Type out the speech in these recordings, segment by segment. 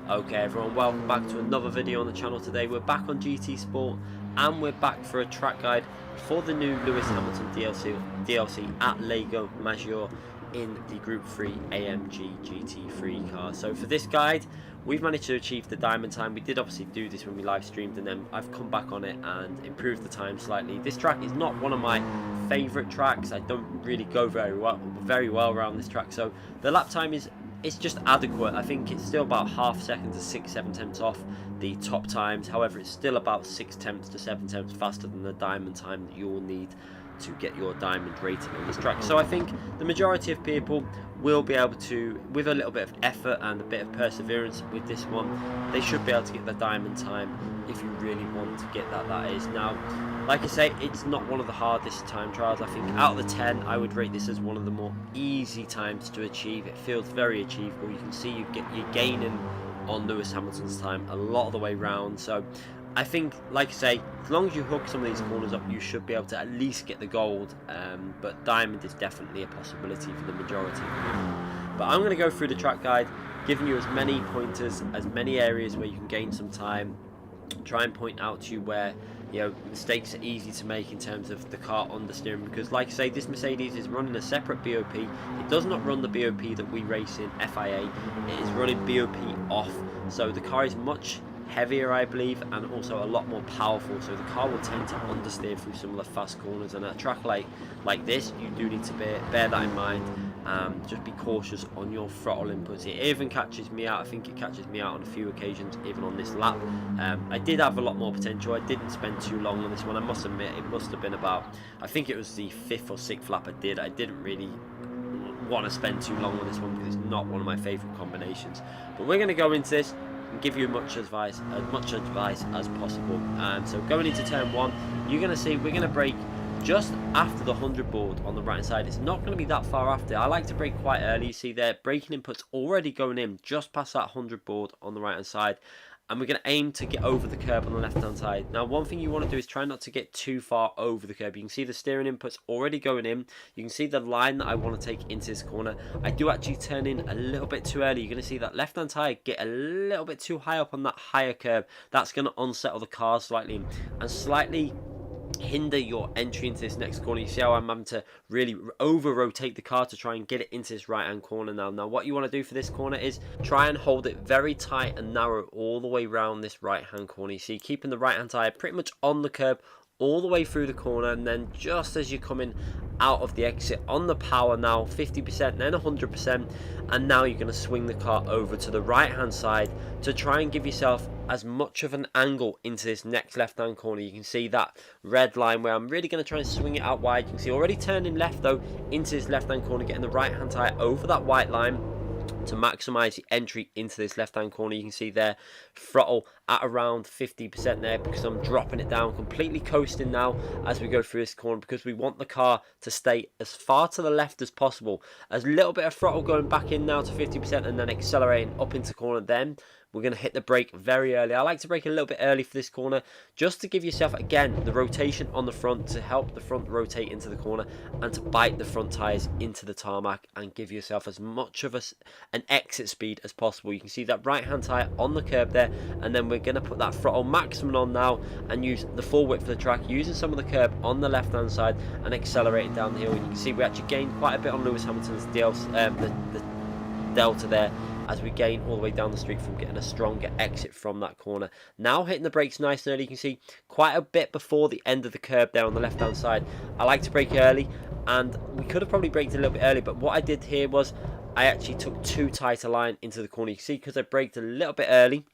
Okay everyone, welcome back to another video on the channel. Today we're back on GT Sport and we're back for a track guide for the new Lewis Hamilton DLC at Lago Maggoire in the Group 3 AMG GT3 car. So for this guide, we've managed to achieve the diamond time. We did obviously do this when we live streamed, and then I've come back on it and improved the time slightly. This track is not one of my favourite tracks. I don't really go very well around this track, so the lap time it's just adequate. I think it's still about half second to 6-7 tenths off the top times. However, it's still about 6 tenths to 7 tenths faster than the diamond time that you will need to get your diamond rating on this track. So I think the majority of people will be able to, with a little bit of effort and a bit of perseverance with this one, they should be able to get the diamond time if you really want to get that is. Now, like I say, it's not one of the hardest time trials. I think out of the 10, I would rate this as one of the more easy times to achieve. It feels very achievable. You can see you're gaining on Lewis Hamilton's time a lot of the way round. So I think, like I say, as long as you hook some of these corners up, you should be able to at least get the gold. But diamond is definitely a possibility for the majority of people. But I'm going to go through the track guide, giving you as many pointers, as many areas where you can gain some time. Try and point out to you where mistakes are easy to make in terms of the car understeering, because like I say, this Mercedes is running a separate BOP. It does not run the BOP that we race in FIA. It is running BOP off, so the car is much heavier, I believe, and also a lot more powerful, so the car will tend to understeer through some of the fast corners. And at a track like this, you do need to bear that in mind. Just be cautious on your throttle inputs. It even catches me out. I think it catches me out on a few occasions, even on this lap. I did have a lot more potential. I didn't spend too long on this one. I must admit, it must have been about, I think it was the 5th or 6th lap I didn't really want to spend too long on this one because it's not one of my favourite combinations. But we're going to go into this and give you as much advice as possible. So going into turn 1, you're going to see we're going to brake just after the 100 board on the right hand side. It's not going to be that far after. I like to brake quite early. You see there, braking inputs already going in just past that 100 board on the right hand side, and we're going to aim to get over the curb on the left hand side. Now, one thing you want to do is try not to get too far over the curb. You can see the steering inputs already going in. You can see the line that I want to take into this corner. I do actually turn in a little bit too early. You're going to see that left hand tyre get a little bit too high up on that higher curb. That's going to unsettle the car slightly and slightly hinder your entry into this next corner. You see how I'm having to really over rotate the car to try and get it into this right hand corner now. What you want to do for this corner is try and hold it very tight and narrow all the way around this right hand corner. You see, keeping the right hand tyre pretty much on the curb all the way through the corner, and then just as you're coming out of the exit on the power now, 50%, then 100%, and now you're going to swing the car over to the right hand side to try and give yourself as much of an angle into this next left hand corner. You can see that red line where I'm really going to try and swing it out wide. You can see already turning left though into this left hand corner, getting the right hand tyre over that white line to maximize the entry into this left hand corner. You can see there, throttle at around 50% there because I'm dropping it down, completely coasting now as we go through this corner, because we want the car to stay as far to the left as possible. A little bit of throttle going back in now to 50% and then accelerating up into corner. Then we're going to hit the brake very early. I like to brake a little bit early for this corner just to give yourself, again, the rotation on the front to help the front rotate into the corner and to bite the front tyres into the tarmac and give yourself as much of an exit speed as possible. You can see that right hand tyre on the curb there, and then we're going to put that throttle maximum on now and use the full width of the track, using some of the curb on the left hand side and accelerating down the hill. And you can see we actually gained quite a bit on Lewis Hamilton's the delta there, as we gain all the way down the street from getting a stronger exit from that corner. Now hitting the brakes nice and early. You can see quite a bit before the end of the curb there on the left hand side. I like to brake early, and we could have probably braked a little bit early, but what I did here was I actually took too tight a line into the corner. You can see because I braked a little bit early,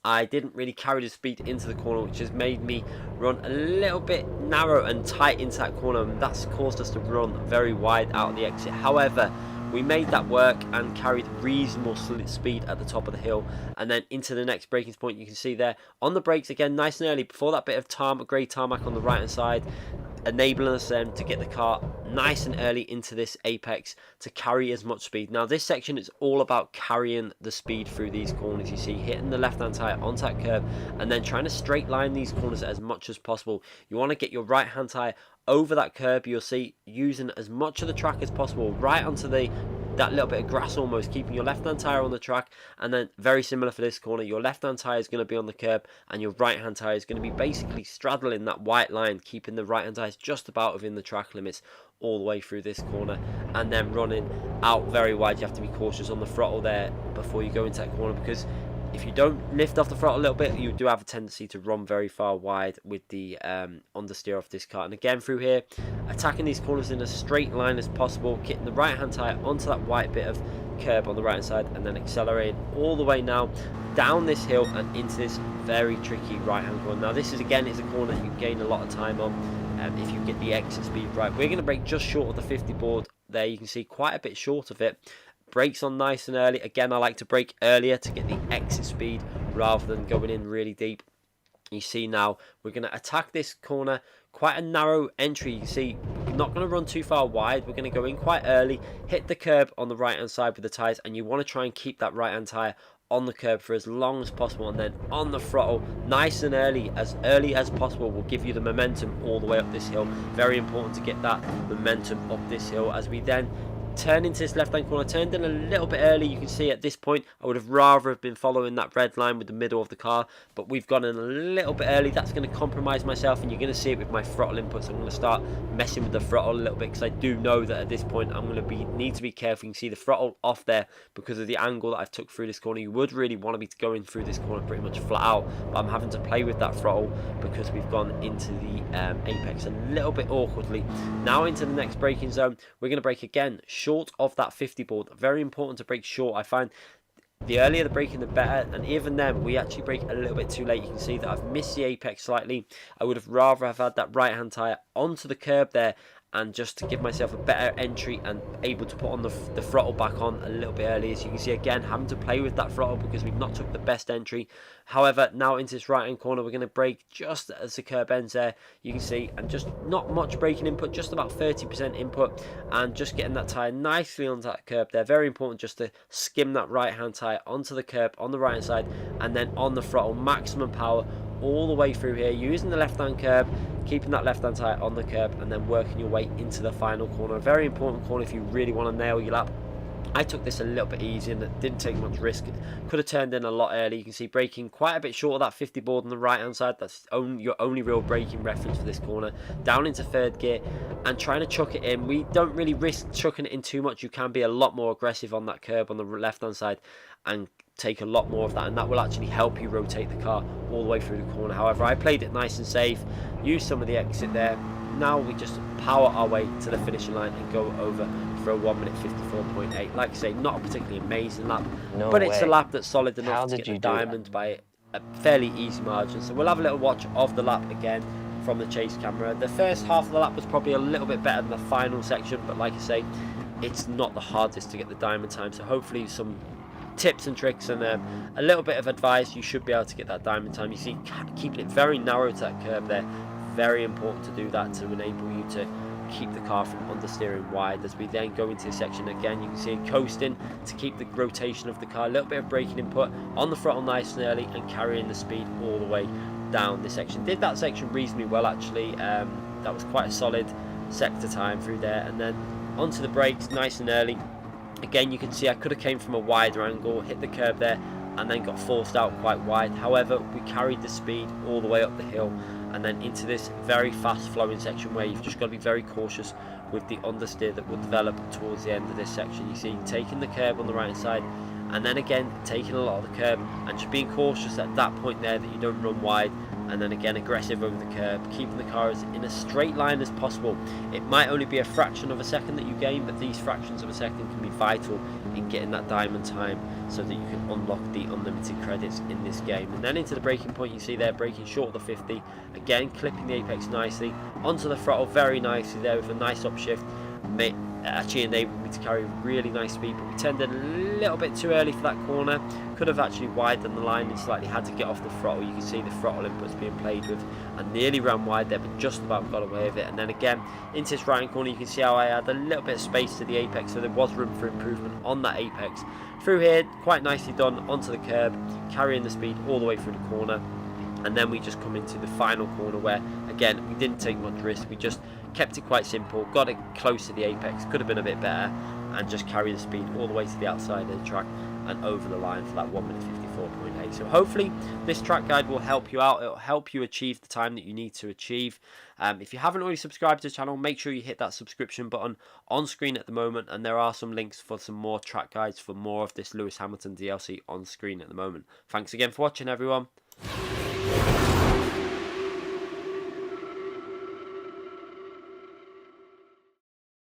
I didn't really carry the speed into the corner, which has made me run a little bit narrow and tight into that corner, and that's caused us to run very wide out of the exit. However, we made that work and carried reasonable speed at the top of the hill, and then into the next braking point. You can see there on the brakes again nice and early before that bit of grey tarmac on the right hand side, enabling us then to get the car nice and early into this apex to carry as much speed. Now this section is all about carrying the speed through these corners. You see, hitting the left hand tyre onto that curb and then trying to straight line these corners as much as possible. You want to get your right hand tyre over that curb. You'll see using as much of the track as possible right onto the that little bit of grass almost, keeping your left hand tyre on the track. And then very similar for this corner, your left hand tyre is going to be on the curb and your right hand tyre is going to be basically straddling that white line, keeping the right hand tyres just about within the track limits all the way through this corner. And then running out very wide, you have to be cautious on the throttle there before you go into that corner, because if you don't lift off the throttle a little bit, you do have a tendency to run very far wide with the understeer of this car. And again, through here, attacking these corners in a straight line as possible, getting the right hand tyre onto that white bit of curb on the right hand side, and then accelerating all the way now down this hill and into this very tricky right hand corner. Now this is, again, is a corner that you gain a lot of time on if you get the exit speed right. We're going to brake just short of the 50 board there. You can see quite a bit short of it. Brakes on nice and early. Again, I like to brake earlier to get the exit speed rather than going in really deep. You see now we're going to attack this corner, quite a narrow entry. You can see we're not going to run too far wide. We're going to go in quite early, hit the curb on the right hand side with the tyres, and you want to try and keep that right hand tyre on the curb for as long as possible, and then on the throttle nice and early as possible will give you the momentum all the way up this hill. Very important to get that momentum up this hill as we then turn into this left hand corner. Turned in a little bit early. You can see at this point I would have rather have been following that red line with the middle of the car, but we've gone in a little bit early. That's going to compromise myself, and you're going to see it with my throttle inputs. I'm going to start messing with the throttle a little bit because I do know that at this point I'm going to need to be careful. You can see the throttle off there because of the angle that I've took through this corner. You would really want to be going through this corner pretty much flat out, but I'm having to play with that throttle because we've gone into the apex a little bit awkwardly. Now into the next braking zone, we're going to brake again short of that 50 board. Very important to brake short. I find the earlier the braking the better, and even then we actually brake a little bit too late. You can see that I've missed the apex slightly. I would have rather have had that right hand tyre onto the curb there, and just to give myself a better entry and able to put on the throttle back on a little bit early. As you can see, again, having to play with that throttle because we've not took the best entry. However, now into this right hand corner, we're going to brake just as the curb ends there. You can see, and just not much braking input, just about 30% input, and just getting that tyre nicely onto that curb there. Very important just to skim that right hand tyre onto the curb on the right hand side, and then on the throttle, maximum power all the way through here, using the left hand curb, keeping that left hand tyre on the curb, and then working your way into the final corner. A very important corner if you really want to nail your lap. I took this a little bit easy and didn't take much risk. Could have turned in a lot early. You can see braking quite a bit short of that 50 board on the right hand side. That's your only real braking reference for this corner. Down into third gear and trying to chuck it in. We don't really risk chucking it in too much. You can be a lot more aggressive on that curb on the left hand side and take a lot more of that, and that will actually help you rotate the car all the way through the corner. However, I played it nice and safe, used some of the exit there. Now we just power our way to the finishing line and go over for a 1 minute 54.8. Like I say, not a particularly amazing lap, but it's a lap that's solid enough to get the diamond by a fairly easy margin. So we'll have a little watch of the lap again from the chase camera. The first half of the lap was probably a little bit better than the final section, but like I say, it's not the hardest to get the diamond time. So hopefully some tips and tricks and a little bit of advice, you should be able to get that diamond time. You see, keeping it very narrow to that curb there, very important to do that to enable you to keep the car from understeering wide. As we then go into this section again, you can see it coasting to keep the rotation of the car, a little bit of braking input on the throttle nice and early, and carrying the speed all the way down this section. Did that section reasonably well actually. That was quite a solid sector time through there, and then onto the brakes nice and early. Again, you can see I could have came from a wider angle, hit the curb there, and then got forced out quite wide. However, we carried the speed all the way up the hill and then into this very fast flowing section where you've just got to be very cautious with the understeer that will develop towards the end of this section. You see, taking the curb on the right hand side, and then again taking a lot of the curb, and just being cautious at that point there that you don't run wide, and then again aggressive over the curb, keeping the car as in a straight line as possible. It might only be a fraction of a second that you gain, but these fractions of a second can be vital in getting that diamond time so that you can unlock the unlimited credits in this game. And then into the braking point, you see there braking short of the 50, again clipping the apex nicely onto the throttle very nicely there with a nice upshift. Actually enabled me to carry really nice speed, but we turned in a little bit too early for that corner. Could have actually widened the line and slightly had to get off the throttle. You can see the throttle inputs being played with, and nearly ran wide there, but just about got away with it. And then again into this right hand corner, you can see how I had a little bit of space to the apex, so there was room for improvement on that apex. Through here, quite nicely done onto the curb, carrying the speed all the way through the corner. And then we just come into the final corner where, again, we didn't take much risk. We just kept it quite simple, got it close to the apex, could have been a bit better, and just carry the speed all the way to the outside of the track and over the line for that 1 minute 54.8. So hopefully this track guide will help you out. It will help you achieve the time that you need to achieve. If you haven't already subscribed to the channel, make sure you hit that subscription button on screen at the moment, and there are some links for some more track guides for more of this Lewis Hamilton DLC on screen at the moment. Thanks again for watching, everyone.